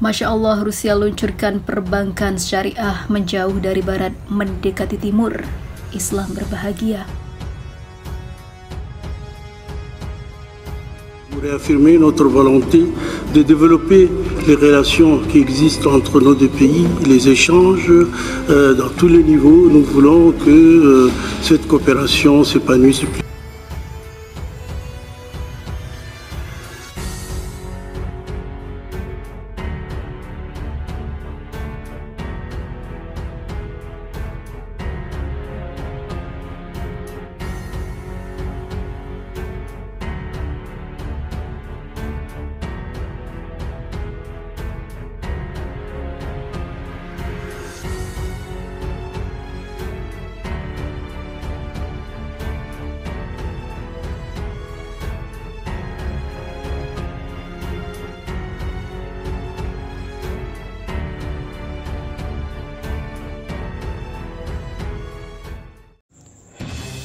Masya Allah, Rusia luncurkan perbankan syariah menjauh dari barat, mendekati timur. Islam berbahagia. Pour réaffirmer notre volonté de développer les relations qui existent entre nos deux pays, les échanges dans tous les niveaux. Nous voulons que cette coopération s'épanouisse.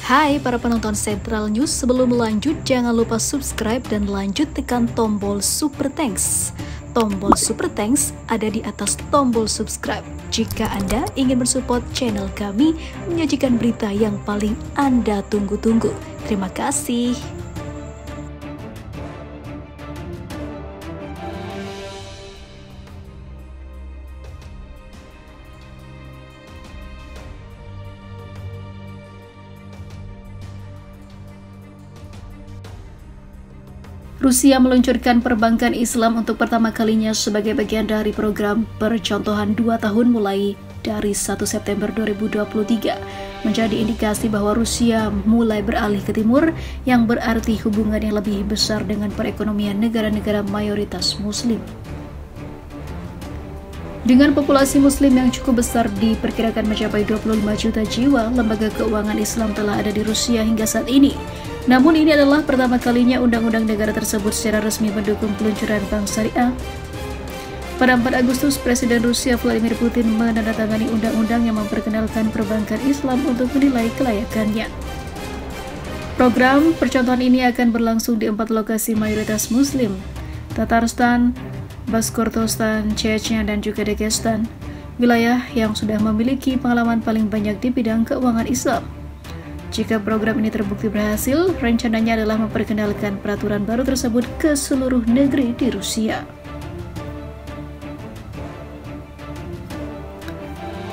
Hai para penonton Sentral News, sebelum lanjut jangan lupa subscribe dan lanjut tekan tombol Super Thanks. Tombol Super Thanks ada di atas tombol subscribe. Jika Anda ingin mensupport channel kami menyajikan berita yang paling Anda tunggu-tunggu. Terima kasih. Rusia meluncurkan perbankan Islam untuk pertama kalinya sebagai bagian dari program percontohan 2 tahun mulai dari 1 September 2023, menjadi indikasi bahwa Rusia mulai beralih ke timur, yang berarti hubungan yang lebih besar dengan perekonomian negara-negara mayoritas Muslim. Dengan populasi Muslim yang cukup besar diperkirakan mencapai 25 juta jiwa, lembaga keuangan Islam telah ada di Rusia hingga saat ini. Namun ini adalah pertama kalinya undang-undang negara tersebut secara resmi mendukung peluncuran bank syariah. Pada 4 Agustus, Presiden Rusia Vladimir Putin menandatangani undang-undang yang memperkenalkan perbankan Islam untuk menilai kelayakannya. Program percontohan ini akan berlangsung di 4 lokasi mayoritas Muslim: Tatarstan, Bashkortostan, Chechnya, dan juga Dagestan, wilayah yang sudah memiliki pengalaman paling banyak di bidang keuangan Islam. Jika program ini terbukti berhasil, rencananya adalah memperkenalkan peraturan baru tersebut ke seluruh negeri di Rusia.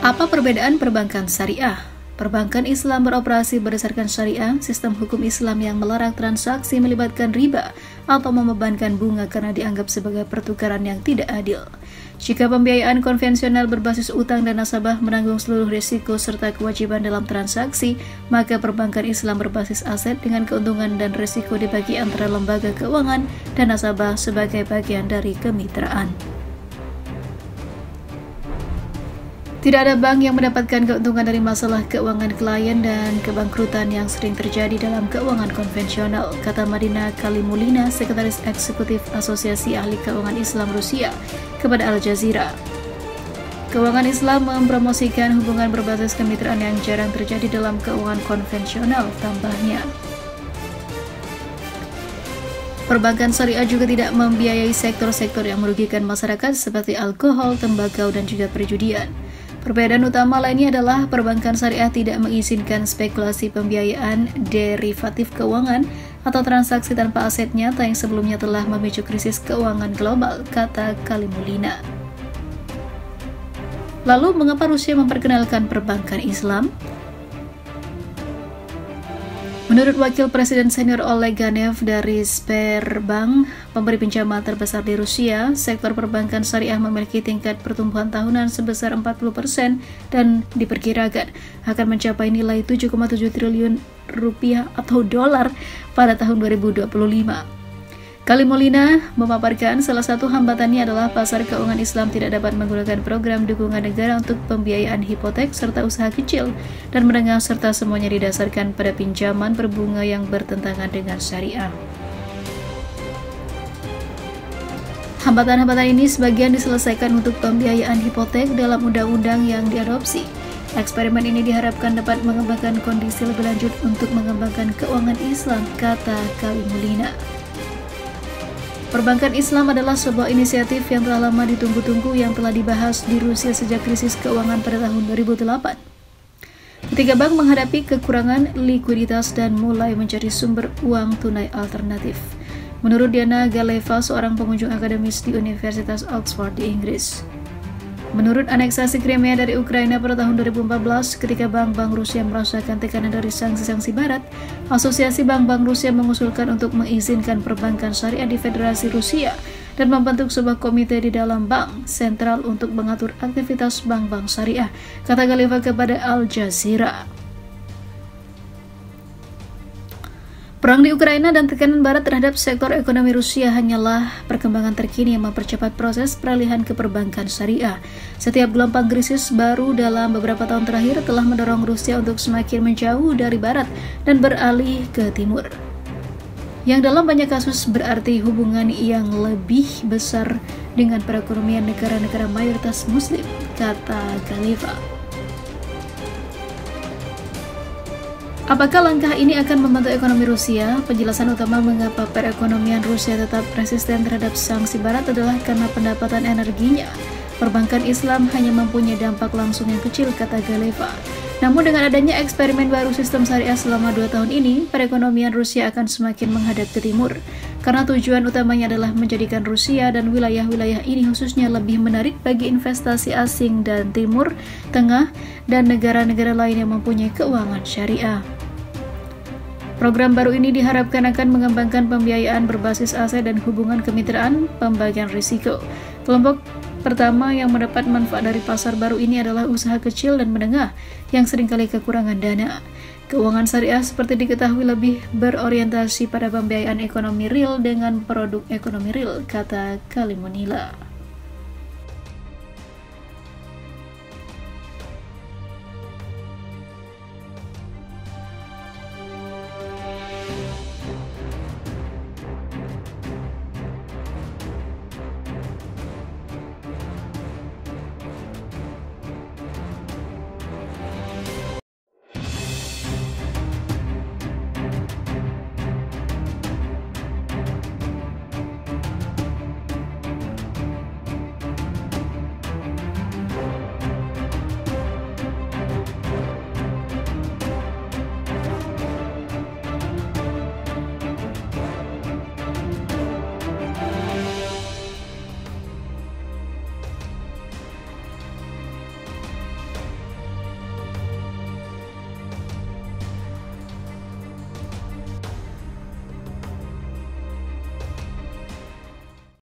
Apa perbedaan perbankan syariah? Perbankan Islam beroperasi berdasarkan syariah, sistem hukum Islam yang melarang transaksi melibatkan riba atau membebankan bunga karena dianggap sebagai pertukaran yang tidak adil. Jika pembiayaan konvensional berbasis utang dan nasabah menanggung seluruh risiko serta kewajiban dalam transaksi, maka perbankan Islam berbasis aset dengan keuntungan dan risiko dibagi antara lembaga keuangan dan nasabah sebagai bagian dari kemitraan. Tidak ada bank yang mendapatkan keuntungan dari masalah keuangan klien dan kebangkrutan yang sering terjadi dalam keuangan konvensional, kata Madina Kalimulina, Sekretaris Eksekutif Asosiasi Ahli Keuangan Islam Rusia, kepada Al Jazeera. Keuangan Islam mempromosikan hubungan berbasis kemitraan yang jarang terjadi dalam keuangan konvensional, tambahnya. Perbankan syariah juga tidak membiayai sektor-sektor yang merugikan masyarakat seperti alkohol, tembakau, dan juga perjudian. Perbedaan utama lainnya adalah perbankan syariah tidak mengizinkan spekulasi pembiayaan derivatif keuangan atau transaksi tanpa aset nyata yang sebelumnya telah memicu krisis keuangan global, kata Kalimulina. Lalu, mengapa Rusia memperkenalkan perbankan Islam? Menurut Wakil Presiden Senior Oleg Ganev dari Sberbank, pemberi pinjaman terbesar di Rusia, sektor perbankan syariah memiliki tingkat pertumbuhan tahunan sebesar 40% dan diperkirakan akan mencapai nilai 7,7 triliun rupiah atau dolar pada tahun 2025. Kalimulina memaparkan salah satu hambatannya adalah pasar keuangan Islam tidak dapat menggunakan program dukungan negara untuk pembiayaan hipotek serta usaha kecil dan menengah, serta semuanya didasarkan pada pinjaman berbunga yang bertentangan dengan syariah. Hambatan-hambatan ini sebagian diselesaikan untuk pembiayaan hipotek dalam undang-undang yang diadopsi. Eksperimen ini diharapkan dapat mengembangkan kondisi lebih lanjut untuk mengembangkan keuangan Islam, kata Kalimulina. Perbankan Islam adalah sebuah inisiatif yang telah lama ditunggu-tunggu yang telah dibahas di Rusia sejak krisis keuangan pada tahun 2008. Ketika bank menghadapi kekurangan likuiditas dan mulai mencari sumber uang tunai alternatif. Menurut Diana Galeva, seorang pengunjung akademis di Universitas Oxford di Inggris. Menurut aneksasi Crimea dari Ukraina pada tahun 2014, ketika bank-bank Rusia merasakan tekanan dari sanksi-sanksi Barat, Asosiasi Bank-Bank Rusia mengusulkan untuk mengizinkan perbankan syariah di Federasi Rusia dan membentuk sebuah komite di dalam bank sentral untuk mengatur aktivitas bank-bank syariah, kata Galeva kepada Al Jazeera. Perang di Ukraina dan tekanan Barat terhadap sektor ekonomi Rusia hanyalah perkembangan terkini yang mempercepat proses peralihan ke perbankan syariah. Setiap gelombang krisis baru dalam beberapa tahun terakhir telah mendorong Rusia untuk semakin menjauh dari Barat dan beralih ke Timur. Yang dalam banyak kasus berarti hubungan yang lebih besar dengan perekonomian negara-negara mayoritas Muslim, kata Galeva. Apakah langkah ini akan membantu ekonomi Rusia? Penjelasan utama mengapa perekonomian Rusia tetap resisten terhadap sanksi Barat adalah karena pendapatan energinya. Perbankan Islam hanya mempunyai dampak langsung yang kecil, kata Galeva. Namun dengan adanya eksperimen baru sistem syariah selama 2 tahun ini, perekonomian Rusia akan semakin menghadap ke timur. Karena tujuan utamanya adalah menjadikan Rusia dan wilayah-wilayah ini khususnya lebih menarik bagi investasi asing dan Timur Tengah dan negara-negara lain yang mempunyai keuangan syariah. Program baru ini diharapkan akan mengembangkan pembiayaan berbasis aset dan hubungan kemitraan pembagian risiko. Kelompok pertama yang mendapat manfaat dari pasar baru ini adalah usaha kecil dan menengah yang seringkali kekurangan dana. Keuangan syariah seperti diketahui lebih berorientasi pada pembiayaan ekonomi real dengan produk ekonomi real, kata Kalimunila.